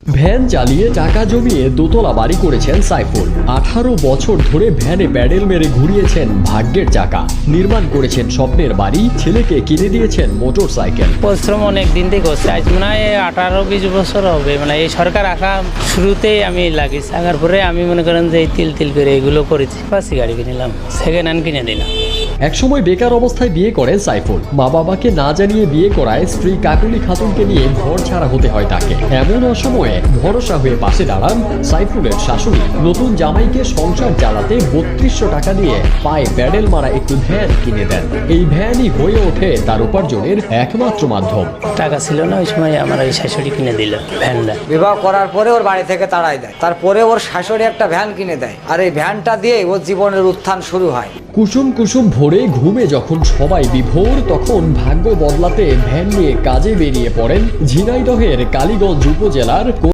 Van চালিয়ে টাকা জমিয়ে দোতলা বাড়ি করেছেন সাইফুল। 18 বছর ধরে ভ্যানে প্যাডেল মেরে ঘুরিয়েছেন ভাগ্যের চাকা। নির্মাণ করেছেন স্বপ্নের বাড়ি, ছেলেকে কিনে দিয়েছেন মোটর সাইকেল। পরিশ্রম অনেক দিন থেকে করছে, আজ মনে হয় 18-20 বছর হবে। মানে এই সরকার আসা শুরুতেই আমি লাগিয়েছি, আগার পরে আমি মনে করেন যে এই তিল করে এগুলো করেছি। পাশি গাড়ি কিনলাম, সেকেন্ড হ্যান্ড কিনে দিলাম। একসময় বেকার অবস্থায় বিয়ে করেন সাইফুল। মা বাবাকে না জানিয়ে বিয়ে করায় স্ত্রী কাকুলি খাতুনকে নিয়ে ঘর ছাড়া হতে হয় তাকে। এমন অসময়ে ভরসা হয়ে পাশে দাঁড়ান সাইফুলের শাশুড়ি। নতুন জামাইকে সংসার চালাতে 3200 টাকা দিয়ে পায়ে প্যাডেল মারা একটি ভ্যান কিনে দেন। এই ভ্যানই হয়ে ওঠে তার উপার্জনের একমাত্র মাধ্যম। টাকা ছিল না ওই সময়, আমার এই শাশুড়ি কিনে দিল ভ্যানটা। বিবাহ করার পরে ওর বাড়ি থেকে তাড়াই দেয়, তারপরে ওর শাশুড়ি একটা ভ্যান কিনে দেয়, আর এই ভ্যানটা দিয়ে ওর জীবনের উত্থান শুরু হয়। কুসুম কুসুম ভোরে ঘুমে যখন সবাই বিভোর, তখন ভাগ্য বদলাতে ভ্যান নিয়ে কাজে বেরিয়ে পড়েন ঝিনাইদহের কালীগঞ্জ উপজেলার